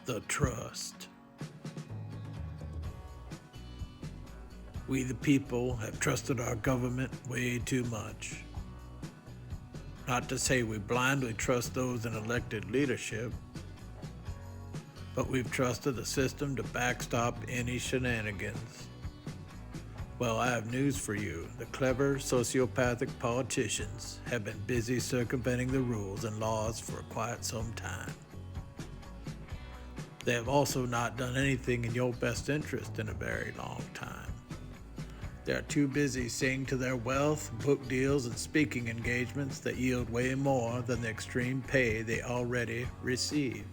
The trust. We the people have trusted our government way too much. Not to say we blindly trust those in elected leadership, but we've trusted the system to backstop any shenanigans. Well, I have news for you. The clever, sociopathic politicians have been busy circumventing the rules and laws for quite some time. They have also not done anything in your best interest in a very long time. They are too busy seeing to their wealth, book deals, and speaking engagements that yield way more than the extreme pay they already receive.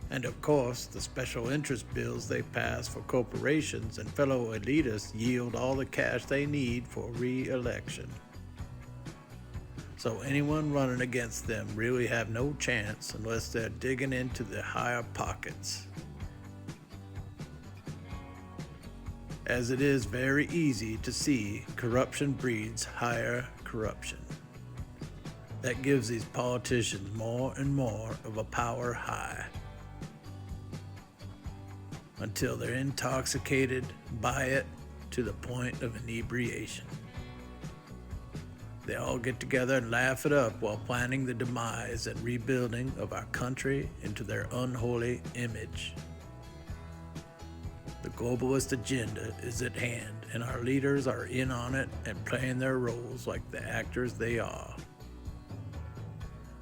And of course, the special interest bills they pass for corporations and fellow elitists yield all the cash they need for re-election. So anyone running against them really have no chance unless they're digging into the higher pockets. As it is very easy to see, corruption breeds higher corruption. That gives these politicians more and more of a power high, until they're intoxicated by it to the point of inebriation. They all get together and laugh it up while planning the demise and rebuilding of our country into their unholy image. The globalist agenda is at hand, and our leaders are in on it and playing their roles like the actors they are.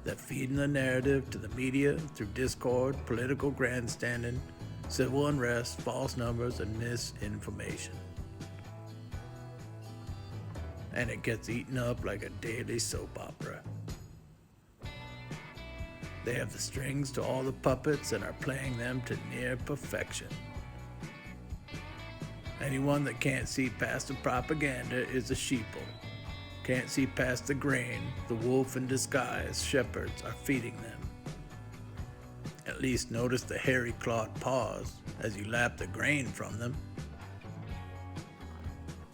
They're feeding the narrative to the media through discord, political grandstanding, civil unrest, false numbers, and misinformation. And it gets eaten up like a daily soap opera. They have the strings to all the puppets and are playing them to near perfection. Anyone that can't see past the propaganda is a sheeple. Can't see past the grain the wolf in disguise shepherds are feeding them. At least notice the hairy clawed paws as you lap the grain from them.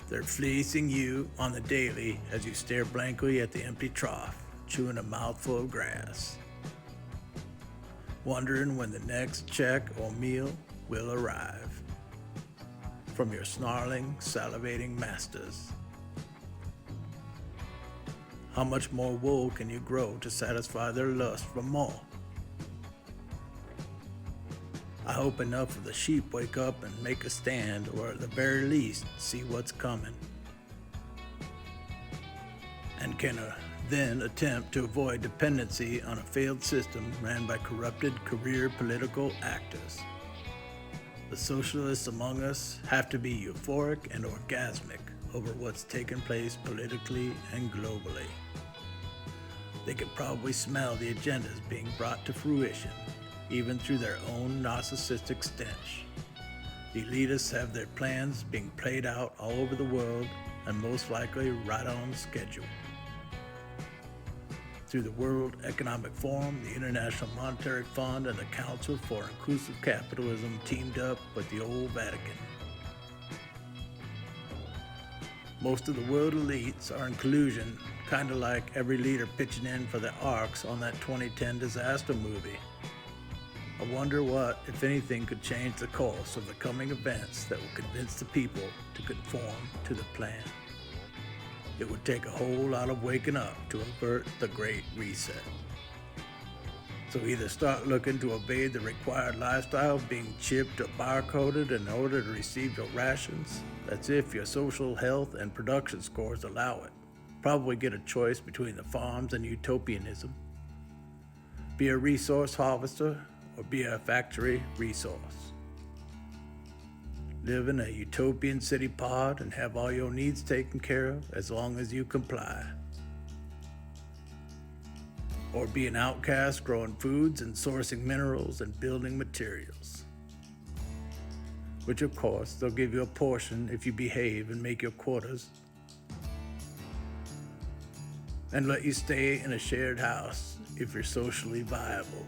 They're fleecing you on the daily as you stare blankly at the empty trough, chewing a mouthful of grass, wondering when the next check or meal will arrive from your snarling, salivating masters. How much more wool can you grow to satisfy their lust for more? I hope enough of the sheep wake up and make a stand, or at the very least see what's coming, and can then attempt to avoid dependency on a failed system ran by corrupted career political actors. The socialists among us have to be euphoric and orgasmic over what's taken place politically and globally. They can probably smell the agendas being brought to fruition, even through their own narcissistic stench. The elitists have their plans being played out all over the world, and most likely right on schedule. Through the World Economic Forum, the International Monetary Fund, and the Council for Inclusive Capitalism teamed up with the old Vatican. Most of the world elites are in collusion, kind of like every leader pitching in for the ARCs on that 2010 disaster movie. I wonder what, if anything, could change the course of the coming events that will convince the people to conform to the plan. It would take a whole lot of waking up to avert the Great Reset. So either start looking to obey the required lifestyle of being chipped or barcoded in order to receive your rations. That's if your social health and production scores allow it. Probably get a choice between the farms and utopianism. Be a resource harvester or be a factory resource. Live in a utopian city pod and have all your needs taken care of as long as you comply. Or be an outcast growing foods and sourcing minerals and building materials. Which of course they'll give you a portion if you behave and make your quotas. And let you stay in a shared house if you're socially viable.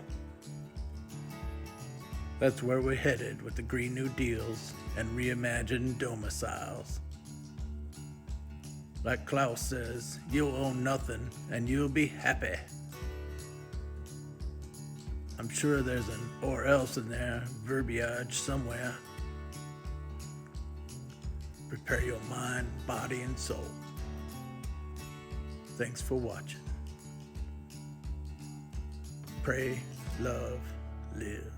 That's where we're headed with the Green New Deals and reimagined domiciles. Like Klaus says, you'll own nothing and you'll be happy. I'm sure there's an or else in there, verbiage somewhere. Prepare your mind, body, and soul. Thanks for watching. Pray, love, live.